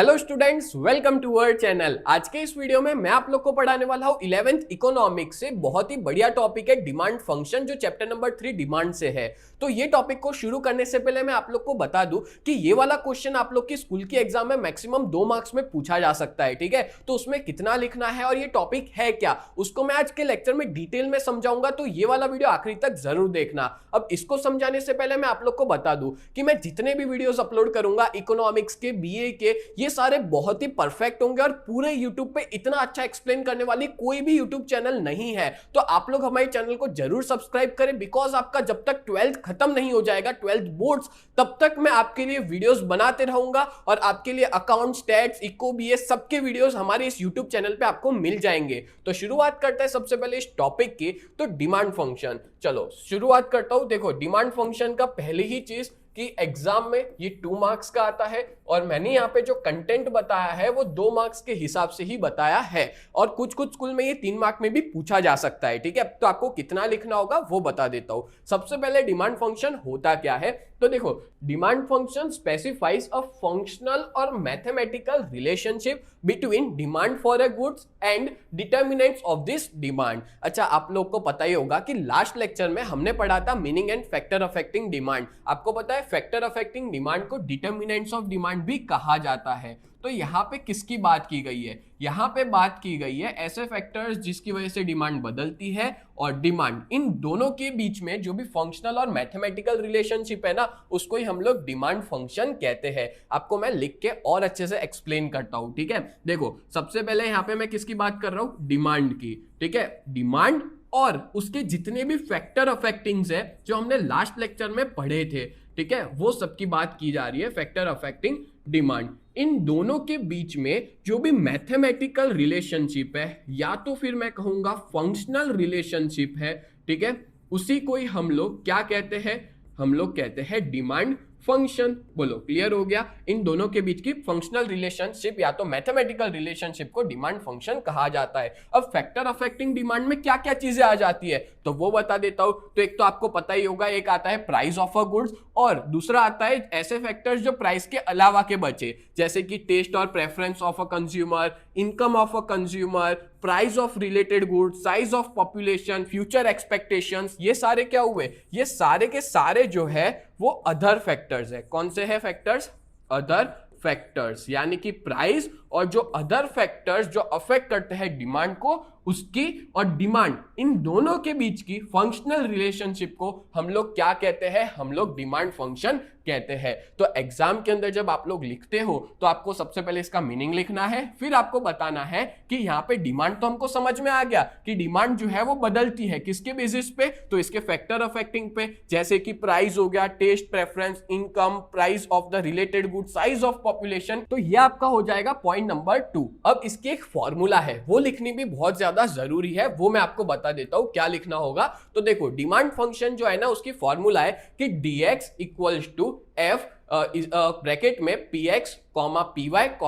Hello students, welcome to our channel. आज के इस वीडियो में मैं आप लोग को पढ़ाने वाला हूं 11th इकोनॉमिक्स से बहुत ही बढ़िया टॉपिक है डिमांड फंक्शन, जो चैप्टर नंबर 3 डिमांड से है। तो ये टॉपिक को शुरू करने से पहले मैं आप लोग को बता दूं कि ये वाला क्वेश्चन आप लोग की स्कूल की एग्जाम में मैक्सिमम 2 मार्क्स में पूछा जा सकता है। ठीक है, तो उसमें कितना लिखना है और ये टॉपिक है क्या, उसको मैं आज के लेक्चर में डिटेल में समझाऊंगा। तो ये वाला वीडियो आखिरी तक जरूर देखना। अब इसको समझाने से पहले मैं आप लोग को बता दूं कि मैं जितने भी वीडियोस अपलोड करूंगा इकोनॉमिक्स के, बीए के, ये सारे बहुत ही परफेक्ट होंगे और पूरे YouTube पे इतना अच्छा एक्सप्लेन करने वाली कोई भी YouTube चैनल नहीं है। तो आप लोग हमारे चैनल को जरूर सब्सक्राइब करें, बिकॉज आपका जब तक 12th खत्म नहीं हो जाएगा, 12th बोर्ड्स, तब तक मैं आपके लिए वीडियोस बनाते रहूंगा और आपके लिए अकाउंट, स्टैट्स, इको, बीएस सबके वीडियोस हमारे इस YouTube चैनल पे आपको मिल जाएंगे। तो शुरुआत करते हैं सबसे पहले इस टॉपिक की, तो डिमांड फंक्शन। चलो शुरुआत करता हूं। देखो, डिमांड फंक्शन का पहली ही चीज कि एग्जाम में ये 2 मार्क्स का आता है और मैंने यहाँ पे जो कंटेंट बताया है वो 2 मार्क्स के हिसाब से ही बताया है, और कुछ कुछ स्कूल में ये 3 मार्क में भी पूछा जा सकता है। ठीक है, तो आपको कितना लिखना होगा वो बता देता हूं। सबसे पहले डिमांड फंक्शन होता क्या है, तो देखो, demand function specifies a functional और mathematical relationship between demand for a goods and determinants of this demand. अच्छा, आप लोग को पता ही होगा कि लास्ट लेक्चर में हमने पढ़ा था meaning and factor affecting demand. आपको पता है फैक्टर अफेक्टिंग डिमांड को डिटर्मिनेंट्स ऑफ डिमांड भी कहा जाता है। तो यहाँ पे किसकी बात की गई है? यहाँ पे बात की गई है ऐसे फैक्टर्स जिसकी वजह से डिमांड बदलती है और डिमांड, इन दोनों के बीच में जो भी फंक्शनल और मैथमेटिकल रिलेशनशिप है ना, उसको ही हम लोग डिमांड फंक्शन कहते हैं। आपको मैं लिख के और अच्छे से एक्सप्लेन करता हूं। ठीक है, देखो सबसे पहले यहाँ पे मैं किसकी बात कर रहा हूं? डिमांड की। ठीक है, डिमांड और उसके जितने भी फैक्टर अफेक्टिंग्स है जो हमने लास्ट लेक्चर में पढ़े थे, ठीक है, वो सबकी बात की जा रही है, फैक्टर अफेक्टिंग डिमांड। इन दोनों के बीच में जो भी मैथमेटिकल रिलेशनशिप है, या तो फिर मैं कहूंगा फंक्शनल रिलेशनशिप है, ठीक है, उसी को ही हम लोग क्या कहते हैं? हम लोग कहते हैं डिमांड फंक्शन। बोलो, क्लियर हो गया? इन दोनों के बीच की फंक्शनल रिलेशनशिप या तो मैथमेटिकल रिलेशनशिप को डिमांड फंक्शन कहा जाता है। अब फैक्टर अफेक्टिंग डिमांड में क्या क्या चीजें आ जाती है तो वो बता देता हूं। तो एक तो आपको पता ही होगा, एक आता है प्राइस ऑफ अ गुड्स और दूसरा आता है ऐसे फैक्टर्स जो प्राइस के अलावा के बचे, जैसे कि टेस्ट और preference of a consumer, income of a consumer, price of related goods, size of population, future expectations. ये सारे क्या हुए? ये सारे के सारे जो है वो अदर फैक्टर्स है। कौन से है फैक्टर्स? अदर फैक्टर्स, यानी कि प्राइस और जो अदर फैक्टर्स जो अफेक्ट करते हैं डिमांड को, उसकी और डिमांड, इन दोनों के बीच की फंक्शनल रिलेशनशिप को हम लोग क्या कहते हैं? हम लोग डिमांड फंक्शन कहते हैं। तो एग्जाम के अंदर जब आप लोग लिखते हो तो आपको सबसे पहले इसका मीनिंग लिखना है, फिर आपको बताना है कि यहाँ पे डिमांड तो हमको समझ में आ गया कि डिमांड जो है वो बदलती है किसके बेसिस पे? तो इसके फैक्टर अफेक्टिंग पे, जैसे कि प्राइस हो गया, taste, preference, income, price of the related good, size of population. तो ये आपका हो जाएगा पॉइंट नंबर 2। अब इसकी एक फॉर्मूला है, वो लिखनी भी बहुत ज्यादा जरूरी है, वो मैं आपको बता देता हूं क्या लिखना होगा। तो देखो, डिमांड फंक्शन जो है ना, उसकी फॉर्मूला है कि dx equals to f bracket में px, py, pe,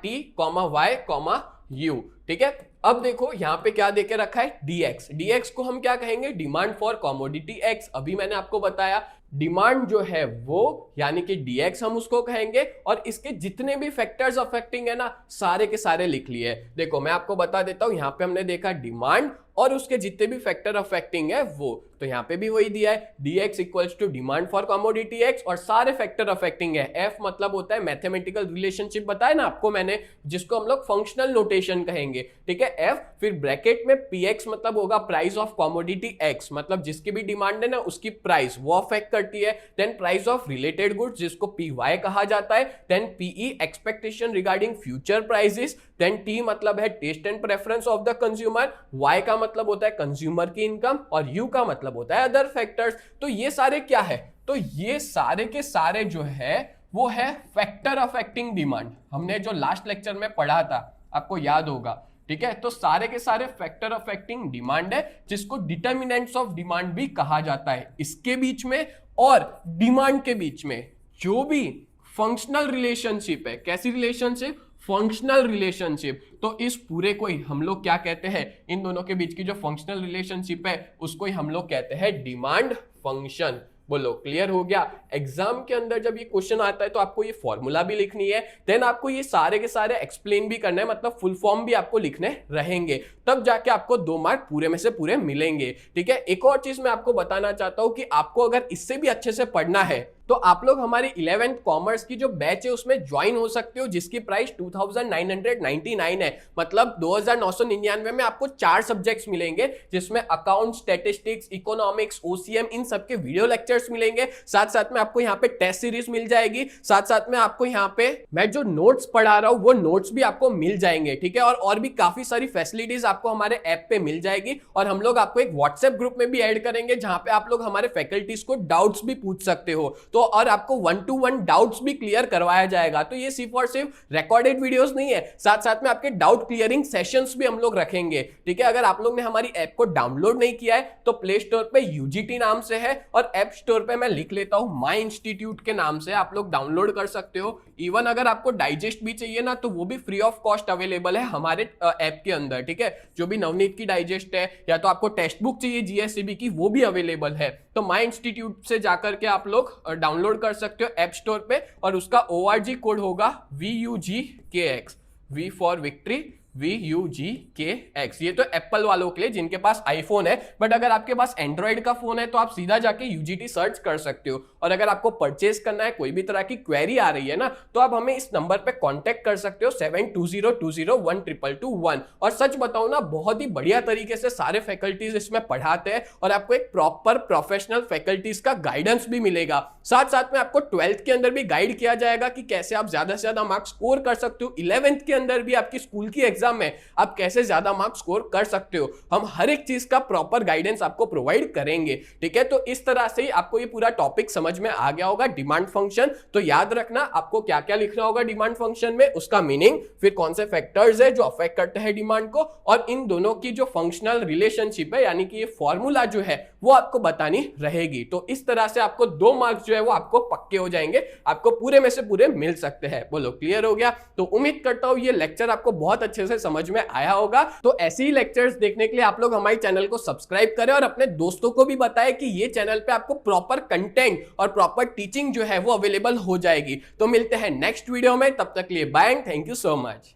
t, y, u। ठीक है, अब देखो यहां पे क्या देके रखा है? dx को हम क्या कहेंगे? Demand for commodity x। अभी मैंने आपको बताया डिमांड जो है वो, यानी कि dx हम उसको कहेंगे, और इसके जितने भी फैक्टर्स अफेक्टिंग है ना, सारे के सारे लिख लिए। देखो मैं आपको बता देता हूं, यहां पे हमने देखा डिमांड और उसके जितने भी फैक्टर अफेक्टिंग है वो, तो यहां पे भी वही दिया है, dx equals to demand for commodity x और सारे फैक्टर अफेक्टिंग है। f मतलब होता है मैथमेटिकल रिलेशनशिप, बताया ना आपको मैंने, जिसको हम लोग फंक्शनल नोटेशन कहेंगे। ठीक है, f, फिर ब्रैकेट में px मतलब होगा प्राइस ऑफ कमोडिटी x, मतलब जिसकी भी डिमांड है ना उसकी प्राइस वो अफेक्ट करती है। Then price of related goods जिसको py कहा जाता है। Then pe, expectation regarding future prices. Then t मतलब है test and preference of the consumer, y का मतलब होता है कंज्यूमर की इनकम, और u का मतलब होता है अदर फैक्टर्स। तो ये सारे क्या है? तो ये सारे के सारे जो है वो है फैक्टर अफेक्टिंग डिमांड। हमने जो लास्ट लेक्चर में पढ़ा था, आपको याद होगा। ठीक है, तो सारे के सारे फैक्टर अफेक्टिंग डिमांड है, जिसको डिटर्मिनेंट्स ऑफ डिमांड भी कहा जाता है। इसके बीच में और डिमांड के बीच में जो भी फंक्शनल रिलेशनशिप है, कैसी रिलेशनशिप? Functional relationship. तो इस पूरे को ही हम लोग क्या कहते हैं? इन दोनों के बीच की जो फंक्शनल रिलेशनशिप है उसको ही हम लोग कहते हैं डिमांड फंक्शन। बोलो क्लियर हो गया। एग्जाम के अंदर जब ये क्वेश्चन आता है तो आपको ये फॉर्मूला भी लिखनी है, देन आपको ये सारे के सारे एक्सप्लेन भी करना है, मतलब फुल फॉर्म भी आपको लिखने रहेंगे, तब जाके आपको 2 मार्क पूरे में से पूरे मिलेंगे। ठीक है, एक और चीज मैं आपको बताना चाहता हूं कि आपको अगर इससे भी अच्छे से पढ़ना है तो आप लोग हमारी 11th कॉमर्स की जो बैच है उसमें ज्वाइन हो सकते हो, जिसकी प्राइस 2999 है, मतलब 2999 में आपको 4 सब्जेक्ट्स मिलेंगे, जिसमें अकाउंट, स्टैटिस्टिक्स, इकोनॉमिक्स, ओसीएम, इन सब के वीडियो लेक्चर्स मिलेंगे। साथ साथ में आपको यहाँ पे टेस्ट सीरीज मिल जाएगी, साथ साथ में आपको यहाँ पे मैं जो नोट्स पढ़ा रहा हूँ वो नोट्स भी आपको मिल जाएंगे। ठीक है, और भी काफी सारी फैसिलिटीज आपको हमारे ऐप पे मिल जाएगी, और हम लोग आपको एक व्हाट्सएप ग्रुप में भी ऐड करेंगे जहां पे आप लोग हमारे फैकल्टीज को डाउट्स भी पूछ सकते हो, तो और आपको 1-to-1 डाउट्स भी क्लियर करवाया जाएगा। तो ये सिर्फ और सिर्फ रिकॉर्डेड वीडियोस नहीं है, साथ साथ में आपके डाउट क्लियरिंग सेशंस भी हम लोग रखेंगे। ठीक है, अगर आप लोग ने हमारी ऐप को डाउनलोड नहीं किया है तो प्ले स्टोर पे यूजीटी नाम से है, और ऐप स्टोर पे मैं लिख लेता हूं माई इंस्टीट्यूट के नाम से, आप लोग डाउनलोड कर सकते हो। इवन अगर आपको डाइजेस्ट भी चाहिए ना तो वो भी फ्री ऑफ कॉस्ट अवेलेबल है हमारे ऐप के अंदर। ठीक है, जो भी नवनीत की डाइजेस्ट है, या तो आपको टेक्स्ट बुक चाहिए जीएससीबी की, वो भी अवेलेबल है। तो माई इंस्टीट्यूट से जाकर के आप लोग डाउनलोड कर सकते हो ऐप स्टोर पे, और उसका ORG कोड होगा VUGKX, V for victory, VUGKX। ये तो एप्पल वालों के लिए जिनके पास आईफोन है, बट अगर आपके पास एंड्रॉइड का फोन है तो आप सीधा जाके UGT सर्च कर सकते हो। और अगर आपको परचेज करना है, कोई भी तरह की क्वेरी आ रही है ना, तो आप हमें इस नंबर पे कांटेक्ट कर सकते हो 7202012221। और सच बताऊं ना, बहुत ही बढ़िया तरीके से सारे फैकल्टीज इसमें पढ़ाते हैं, और आपको एक प्रॉपर प्रोफेशनल फैकल्टीज का गाइडेंस भी मिलेगा। साथ साथ में आपको 12th के अंदर भी गाइड किया जाएगा कि कैसे आप ज्यादा से ज्यादा मार्क्स स्कोर कर सकते हो। 11th के अंदर भी आपकी स्कूल की एग्जाम में आप कैसे ज्यादा मार्क्स स्कोर कर सकते हो, हम हर एक चीज का प्रॉपर गाइडेंस आपको प्रोवाइड करेंगे। ठीक है, तो इस तरह से ही आपको ये पूरा टॉपिक समझ में आ गया होगा। डिमांड फंक्शन तो याद रखना, आपको क्या क्या लिखना होगा डिमांड फंक्शन में, उसका मीनिंग, फिर कौन से फैक्टर्स है जो अफेक्ट करते हैं डिमांड को, और इन दोनों की जो फंक्शनल रिलेशनशिप है, यानी कि ये फॉर्मूला जो है वो आपको बतानी रहेगी। तो इस तरह से आपको 2 मार्क्स जो है वो आपको पक्के हो जाएंगे, आपको पूरे में से पूरे मिल सकते हैं। बोलो क्लियर हो गया। तो उम्मीद करता हूं ये लेक्चर आपको बहुत अच्छे से समझ में आया होगा। तो ऐसे ही लेक्चर्स देखने के लिए आप लोग हमारे चैनल को सब्सक्राइब करें, और अपने दोस्तों को भी बताएं कि ये चैनल पे आपको प्रॉपर कंटेंट और प्रॉपर टीचिंग जो है वो अवेलेबल हो जाएगी। तो मिलते हैं नेक्स्ट वीडियो में, तब तक के लिए bye and thank you so much.